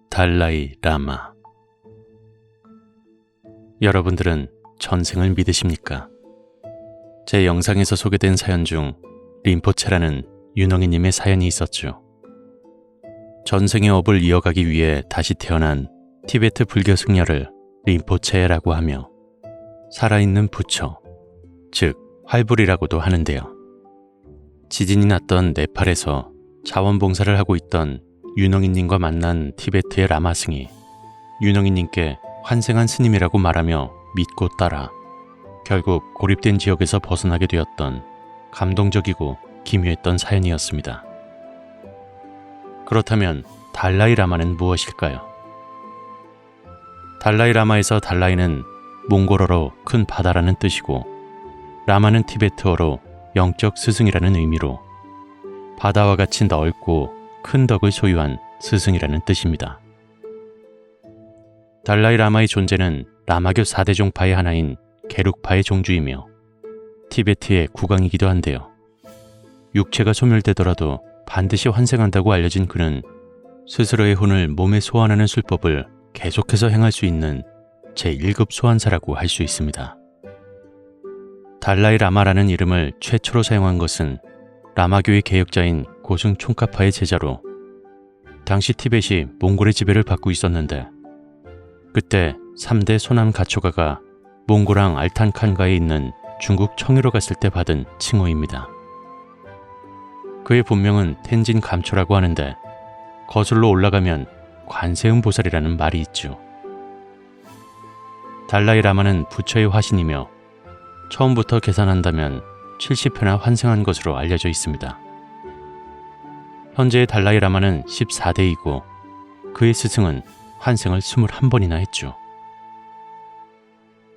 달라이 라마. 여러분들은 전생을 믿으십니까? 제 영상에서 소개된 사연 중 림포체라는 윤엉이님의 사연이 있었죠. 전생의 업을 이어가기 위해 다시 태어난 티베트 불교 승려를 림포체라고 하며 살아있는 부처, 즉 활불이라고도 하는데요. 지진이 났던 네팔에서 자원봉사를 하고 있던 윤엉이님과 만난 티베트의 라마승이 윤엉이님께 환생한 스님이라고 말하며 믿고 따라 결국 고립된 지역에서 벗어나게 되었던 감동적이고 기묘했던 사연이었습니다. 그렇다면 달라이 라마는 무엇일까요? 달라이 라마에서 달라이는 몽골어로 큰 바다라는 뜻이고 라마는 티베트어로 영적 스승이라는 의미로 바다와 같이 넓고 큰 덕을 소유한 스승이라는 뜻입니다. 달라이 라마의 존재는 라마교 4대 종파의 하나인 게룩파의 종주이며 티베트의 국왕이기도 한데요. 육체가 소멸되더라도 반드시 환생한다고 알려진 그는 스스로의 혼을 몸에 소환하는 술법을 계속해서 행할 수 있는 제1급 소환사라고 할 수 있습니다. 달라이 라마라는 이름을 최초로 사용한 것은 라마교의 개혁자인 고승 총카파의 제자로 당시 티벳이 몽골의 지배를 받고 있었는데 그때 3대 소남 가초가가 몽골왕 알탄칸가에 있는 중국 청유로 갔을 때 받은 칭호입니다. 그의 본명은 텐진 감초라고 하는데 거슬러 올라가면 관세음 보살이라는 말이 있죠. 달라이 라마는 부처의 화신이며 처음부터 계산한다면 70회나 환생한 것으로 알려져 있습니다. 현재의 달라이 라마는 14대이고 그의 스승은 환생을 21번이나 했죠.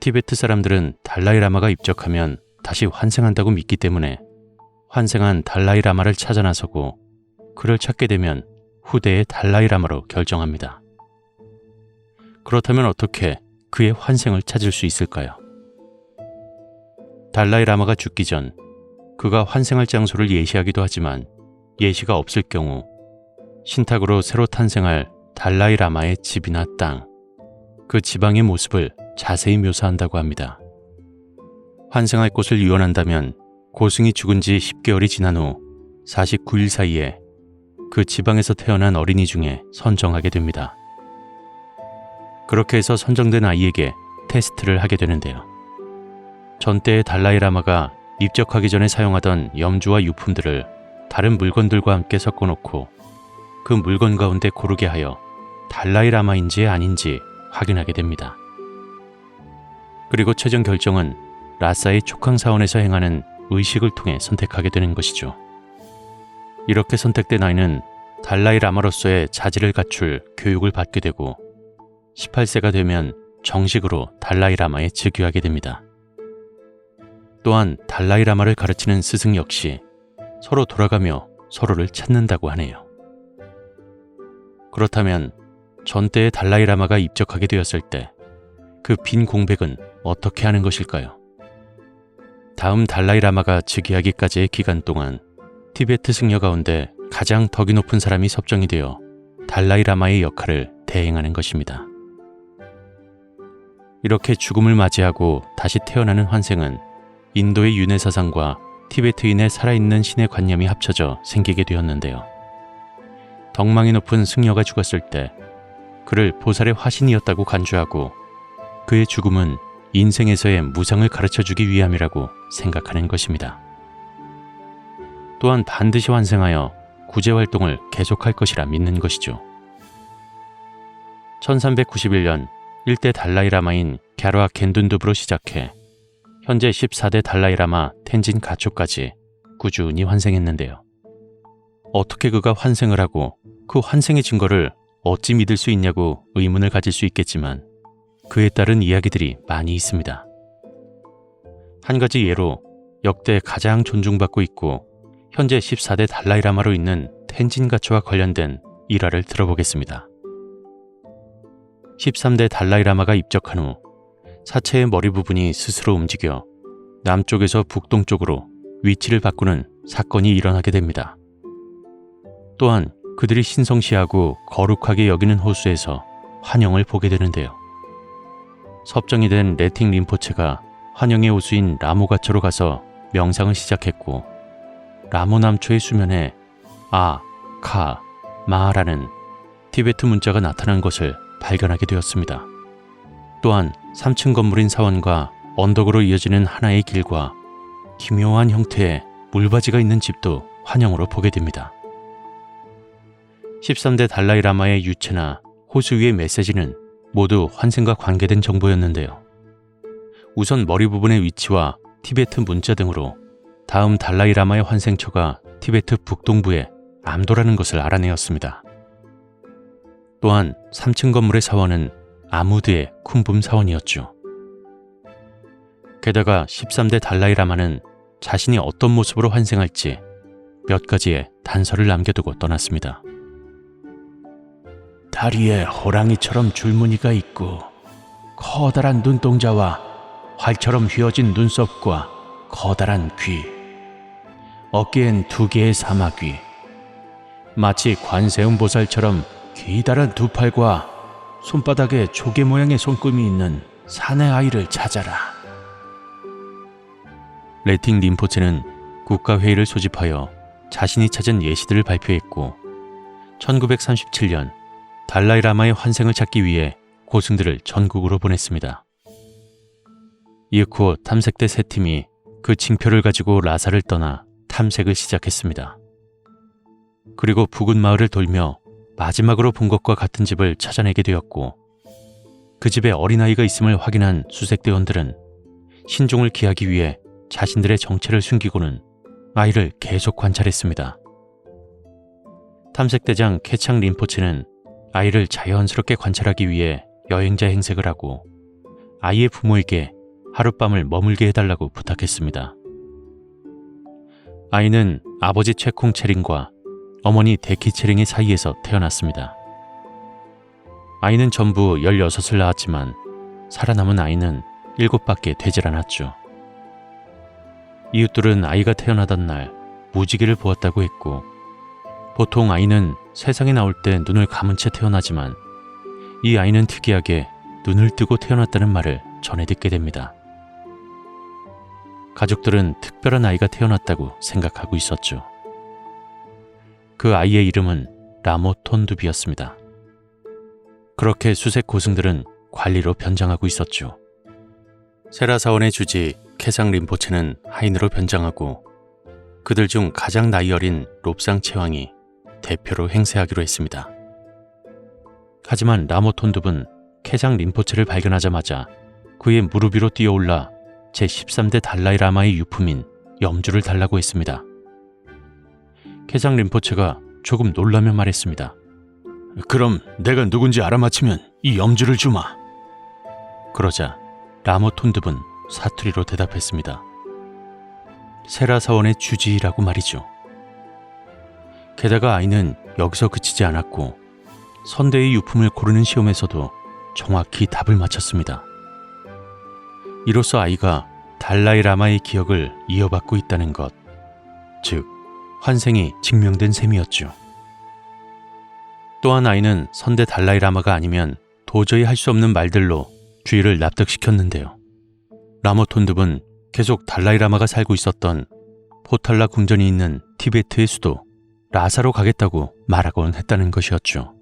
티베트 사람들은 달라이 라마가 입적하면 다시 환생한다고 믿기 때문에 환생한 달라이 라마를 찾아 나서고 그를 찾게 되면 후대의 달라이 라마로 결정합니다. 그렇다면 어떻게 그의 환생을 찾을 수 있을까요? 달라이 라마가 죽기 전 그가 환생할 장소를 예시하기도 하지만 예시가 없을 경우 신탁으로 새로 탄생할 달라이 라마의 집이나 땅, 그 지방의 모습을 자세히 묘사한다고 합니다. 환생할 곳을 유언한다면 고승이 죽은 지 10개월이 지난 후 49일 사이에 그 지방에서 태어난 어린이 중에 선정하게 됩니다. 그렇게 해서 선정된 아이에게 테스트를 하게 되는데요. 전때의 달라이 라마가 입적하기 전에 사용하던 염주와 유품들을 다른 물건들과 함께 섞어놓고 그 물건 가운데 고르게 하여 달라이 라마인지 아닌지 확인하게 됩니다. 그리고 최종 결정은 라사의 촉항 사원에서 행하는 의식을 통해 선택하게 되는 것이죠. 이렇게 선택된 아이는 달라이 라마로서의 자질을 갖출 교육을 받게 되고 18세가 되면 정식으로 달라이 라마에 즉위하게 됩니다. 또한 달라이 라마를 가르치는 스승 역시 서로 돌아가며 서로를 찾는다고 하네요. 그렇다면 전때의 달라이 라마가 입적하게 되었을 때 그 빈 공백은 어떻게 하는 것일까요? 다음 달라이 라마가 즉위하기까지의 기간 동안 티베트 승려 가운데 가장 덕이 높은 사람이 섭정이 되어 달라이 라마의 역할을 대행하는 것입니다. 이렇게 죽음을 맞이하고 다시 태어나는 환생은 인도의 윤회 사상과 티베트인의 살아있는 신의 관념이 합쳐져 생기게 되었는데요. 덕망이 높은 승려가 죽었을 때 그를 보살의 화신이었다고 간주하고 그의 죽음은 인생에서의 무상을 가르쳐주기 위함이라고 생각하는 것입니다. 또한 반드시 환생하여 구제활동을 계속할 것이라 믿는 것이죠. 1391년 1대 달라이 라마인 갸르와 겐둔두부로 시작해 현재 14대 달라이 라마 텐진 가초까지 꾸준히 환생했는데요. 어떻게 그가 환생을 하고 그 환생의 증거를 어찌 믿을 수 있냐고 의문을 가질 수 있겠지만 그에 따른 이야기들이 많이 있습니다. 한 가지 예로 역대 가장 존중받고 있고 현재 14대 달라이 라마로 있는 텐진 가초와 관련된 일화를 들어보겠습니다. 13대 달라이 라마가 입적한 후 사체의 머리 부분이 스스로 움직여 남쪽에서 북동쪽으로 위치를 바꾸는 사건이 일어나게 됩니다. 또한 그들이 신성시하고 거룩하게 여기는 호수에서 환영을 보게 되는데요. 섭정이 된 레팅 림포체가 환영의 호수인 라모가초로 가서 명상을 시작했고, 라모 남초의 수면에 아, 카, 마라는 티베트 문자가 나타난 것을 발견하게 되었습니다. 또한 3층 건물인 사원과 언덕으로 이어지는 하나의 길과 기묘한 형태의 물바지가 있는 집도 환영으로 보게 됩니다. 13대 달라이라마의 유체나 호수 위의 메시지는 모두 환생과 관계된 정보였는데요. 우선 머리 부분의 위치와 티베트 문자 등으로 다음 달라이라마의 환생처가 티베트 북동부의 암도라는 것을 알아내었습니다. 또한 3층 건물의 사원은 아무드의 쿰붐 사원이었죠. 게다가 13대 달라이라마는 자신이 어떤 모습으로 환생할지 몇 가지의 단서를 남겨두고 떠났습니다. 다리에 호랑이처럼 줄무늬가 있고 커다란 눈동자와 활처럼 휘어진 눈썹과 커다란 귀, 어깨엔 2개의 사마귀, 마치 관세음보살처럼 기다란 두 팔과 손바닥에 조개 모양의 손금이 있는 산의 아이를 찾아라. 레팅 림포체는 국가회의를 소집하여 자신이 찾은 예시들을 발표했고, 1937년 달라이라마의 환생을 찾기 위해 고승들을 전국으로 보냈습니다. 이윽고 탐색대 세 팀이 그 징표를 가지고 라사를 떠나 탐색을 시작했습니다. 그리고 부근 마을을 돌며 마지막으로 본 것과 같은 집을 찾아내게 되었고, 그 집에 어린아이가 있음을 확인한 수색대원들은 신종을 기하기 위해 자신들의 정체를 숨기고는 아이를 계속 관찰했습니다. 탐색대장 케창 림포체는 아이를 자연스럽게 관찰하기 위해 여행자 행색을 하고 아이의 부모에게 하룻밤을 머물게 해달라고 부탁했습니다. 아이는 아버지 최콩 체링과 어머니 데키 체링의 사이에서 태어났습니다. 아이는 전부 16을 낳았지만 살아남은 아이는 7밖에 되질 않았죠. 이웃들은 아이가 태어나던 날 무지개를 보았다고 했고, 보통 아이는 세상에 나올 때 눈을 감은 채 태어나지만 이 아이는 특이하게 눈을 뜨고 태어났다는 말을 전해 듣게 됩니다. 가족들은 특별한 아이가 태어났다고 생각하고 있었죠. 그 아이의 이름은 라모 톤두비였습니다. 그렇게 수색 고승들은 관리로 변장하고 있었죠. 세라사원의 주지 케상 림포체는 하인으로 변장하고, 그들 중 가장 나이 어린 롭상 체왕이 대표로 행세하기로 했습니다. 하지만 라모 톤둡은 케장 림포체를 발견하자마자 그의 무릎 위로 뛰어올라 제13대 달라이라마의 유품인 염주를 달라고 했습니다. 케장 림포체가 조금 놀라며 말했습니다. 그럼 내가 누군지 알아맞히면 이 염주를 주마. 그러자 라모 톤둡은 사투리로 대답했습니다. 세라사원의 주지라고 말이죠. 게다가 아이는 여기서 그치지 않았고 선대의 유품을 고르는 시험에서도 정확히 답을 맞췄습니다. 이로써 아이가 달라이라마의 기억을 이어받고 있다는 것, 즉 환생이 증명된 셈이었죠. 또한 아이는 선대 달라이라마가 아니면 도저히 할 수 없는 말들로 주위를 납득시켰는데요. 라모 톤둡은 계속 달라이라마가 살고 있었던 포탈라 궁전이 있는 티베트의 수도 라사로 가겠다고 말하곤 했다는 것이었죠.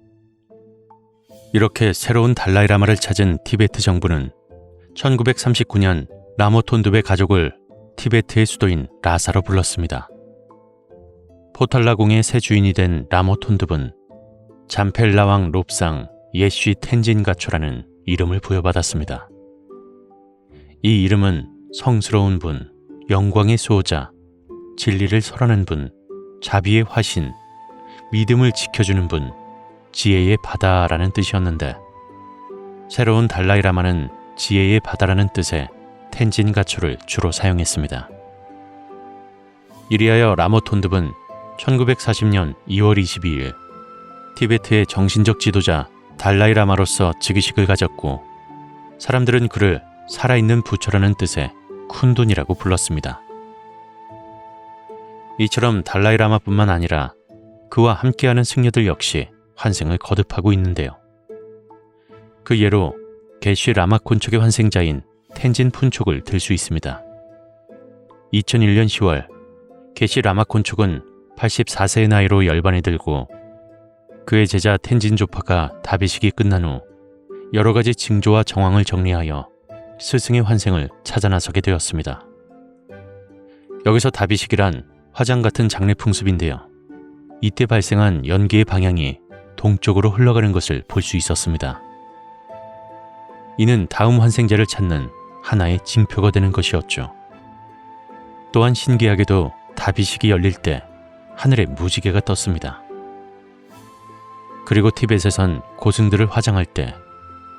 이렇게 새로운 달라이라마를 찾은 티베트 정부는 1939년 라모 톤둡의 가족을 티베트의 수도인 라사로 불렀습니다. 포탈라궁의 새 주인이 된 라모 톤둡은 잠펠라왕 롭상 예쉬 텐진가초라는 이름을 부여받았습니다. 이 이름은 성스러운 분, 영광의 수호자, 진리를 설하는 분, 자비의 화신, 믿음을 지켜주는 분, 지혜의 바다라는 뜻이었는데, 새로운 달라이라마는 지혜의 바다라는 뜻의 텐진가초를 주로 사용했습니다. 이리하여 라모 톤둡은 1940년 2월 22일 티베트의 정신적 지도자 달라이라마로서 즉위식을 가졌고, 사람들은 그를 살아있는 부처라는 뜻의 쿤돈이라고 불렀습니다. 이처럼 달라이라마뿐만 아니라 그와 함께하는 승려들 역시 환생을 거듭하고 있는데요. 그 예로 게시 라마콘촉의 환생자인 텐진 푼촉을 들 수 있습니다. 2001년 10월 게시 라마콘촉은 84세의 나이로 열반에 들고 그의 제자 텐진 조파가 다비식이 끝난 후 여러 가지 징조와 정황을 정리하여 스승의 환생을 찾아 나서게 되었습니다. 여기서 다비식이란 화장 같은 장례 풍습인데요. 이때 발생한 연기의 방향이 동쪽으로 흘러가는 것을 볼 수 있었습니다. 이는 다음 환생자를 찾는 하나의 징표가 되는 것이었죠. 또한 신기하게도 다비식이 열릴 때 하늘에 무지개가 떴습니다. 그리고 티벳에선 고승들을 화장할 때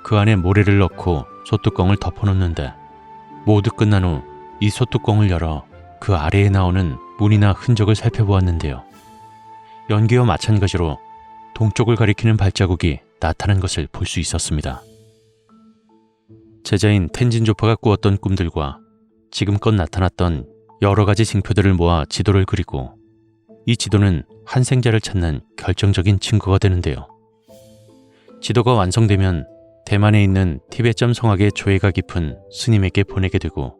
그 안에 모래를 넣고 솥뚜껑을 덮어놓는데 모두 끝난 후 이 솥뚜껑을 열어 그 아래에 나오는 문이나 흔적을 살펴보았는데요. 연기와 마찬가지로 동쪽을 가리키는 발자국이 나타난 것을 볼 수 있었습니다. 제자인 텐진조파가 꾸었던 꿈들과 지금껏 나타났던 여러 가지 징표들을 모아 지도를 그리고 이 지도는 환생자를 찾는 결정적인 증거가 되는데요. 지도가 완성되면 대만에 있는 티베점 성악의 조예가 깊은 스님에게 보내게 되고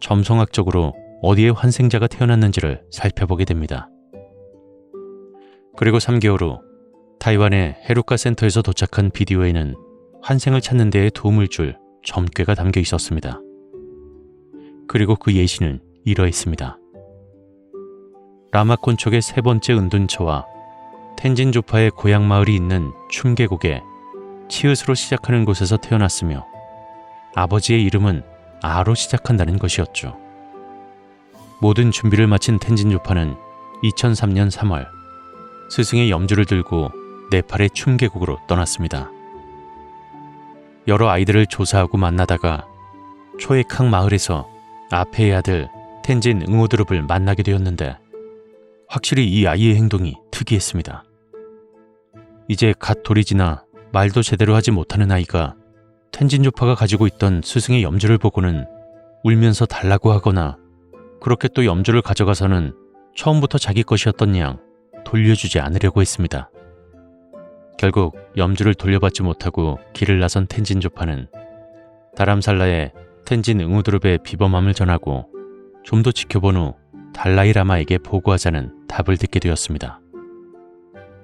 점성학적으로 어디에 환생자가 태어났는지를 살펴보게 됩니다. 그리고 3개월 후 타이완의 헤루카 센터에서 도착한 비디오에는 환생을 찾는 데에 도움을 줄 점괘가 담겨 있었습니다. 그리고 그 예시는 이러했습니다. 라마콘촉의 세 번째 은둔처와 텐진조파의 고향 마을이 있는 춤계곡에 치읓으로 시작하는 곳에서 태어났으며 아버지의 이름은 아로 시작한다는 것이었죠. 모든 준비를 마친 텐진조파는 2003년 3월 스승의 염주를 들고 네팔의 춤계곡으로 떠났습니다. 여러 아이들을 조사하고 만나다가 초에캉 마을에서 아페의 아들 텐진 응오드룹을 만나게 되었는데 확실히 이 아이의 행동이 특이했습니다. 이제 갓 돌이 지나 말도 제대로 하지 못하는 아이가 텐진조파가 가지고 있던 스승의 염주를 보고는 울면서 달라고 하거나 그렇게 또 염주를 가져가서는 처음부터 자기 것이었던 양 돌려주지 않으려고 했습니다. 결국 염주를 돌려받지 못하고 길을 나선 텐진조파는 다람살라에 텐진 응우드룹의 비범함을 전하고 좀 더 지켜본 후 달라이라마에게 보고하자는 답을 듣게 되었습니다.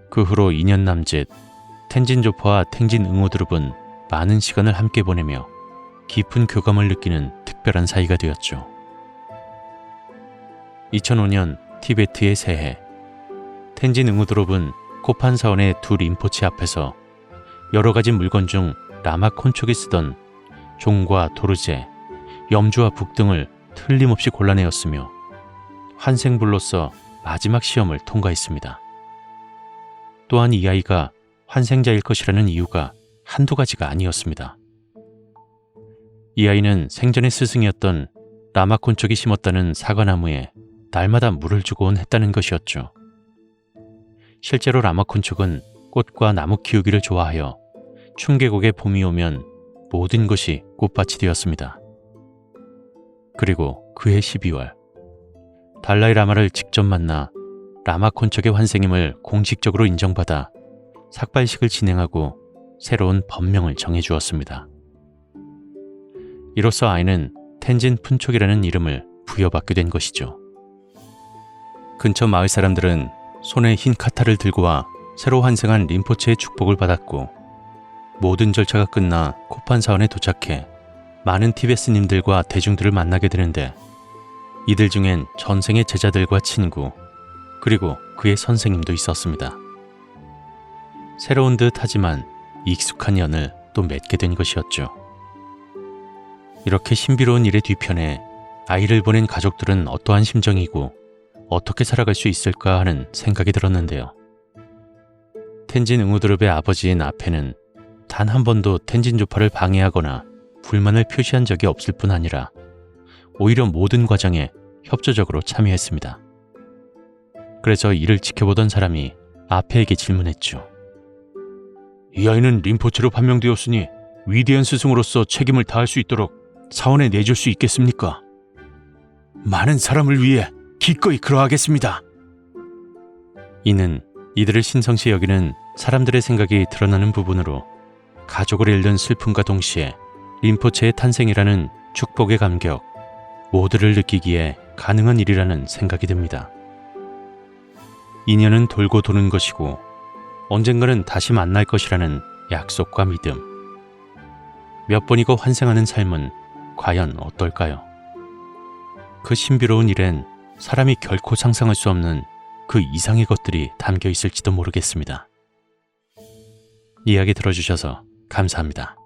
그 후로 2년 남짓 텐진조파와 텐진 응우드룹은 많은 시간을 함께 보내며 깊은 교감을 느끼는 특별한 사이가 되었죠. 2005년 티베트의 새해 텐진 응우드룹은 코판 사원의 두 림포치 앞에서 여러 가지 물건 중 라마콘촉이 쓰던 종과 도르제, 염주와 북 등을 틀림없이 골라내었으며 환생불로서 마지막 시험을 통과했습니다. 또한 이 아이가 환생자일 것이라는 이유가 한두 가지가 아니었습니다. 이 아이는 생전의 스승이었던 라마콘촉이 심었다는 사과나무에 날마다 물을 주곤 했다는 것이었죠. 실제로 라마콘촉은 꽃과 나무 키우기를 좋아하여 춤계곡에 봄이 오면 모든 것이 꽃밭이 되었습니다. 그리고 그해 12월 달라이라마를 직접 만나 라마콘촉의 환생임을 공식적으로 인정받아 삭발식을 진행하고 새로운 법명을 정해주었습니다. 이로써 아이는 텐진 푼촉이라는 이름을 부여받게 된 것이죠. 근처 마을 사람들은 손에 흰 카타를 들고 와 새로 환생한 림포체의 축복을 받았고 모든 절차가 끝나 코판 사원에 도착해 많은 티베스님들과 대중들을 만나게 되는데 이들 중엔 전생의 제자들과 친구 그리고 그의 선생님도 있었습니다. 새로운 듯 하지만 익숙한 연을 또 맺게 된 것이었죠. 이렇게 신비로운 일의 뒤편에 아이를 보낸 가족들은 어떠한 심정이고 어떻게 살아갈 수 있을까 하는 생각이 들었는데요. 텐진 응우드룹의 아버지인 아페는 단 한 번도 텐진조파를 방해하거나 불만을 표시한 적이 없을 뿐 아니라 오히려 모든 과정에 협조적으로 참여했습니다. 그래서 이를 지켜보던 사람이 아페에게 질문했죠. 이 아이는 림포체로 판명되었으니 위대한 스승으로서 책임을 다할 수 있도록 사원에 내줄 수 있겠습니까? 많은 사람을 위해 기꺼이 그러하겠습니다. 이는 이들을 신성시 여기는 사람들의 생각이 드러나는 부분으로 가족을 잃는 슬픔과 동시에 림포체의 탄생이라는 축복의 감격, 모두를 느끼기에 가능한 일이라는 생각이 듭니다. 인연은 돌고 도는 것이고 언젠가는 다시 만날 것이라는 약속과 믿음. 몇 번이고 환생하는 삶은 과연 어떨까요? 그 신비로운 일엔 사람이 결코 상상할 수 없는 그 이상의 것들이 담겨 있을지도 모르겠습니다. 이야기 들어주셔서 감사합니다.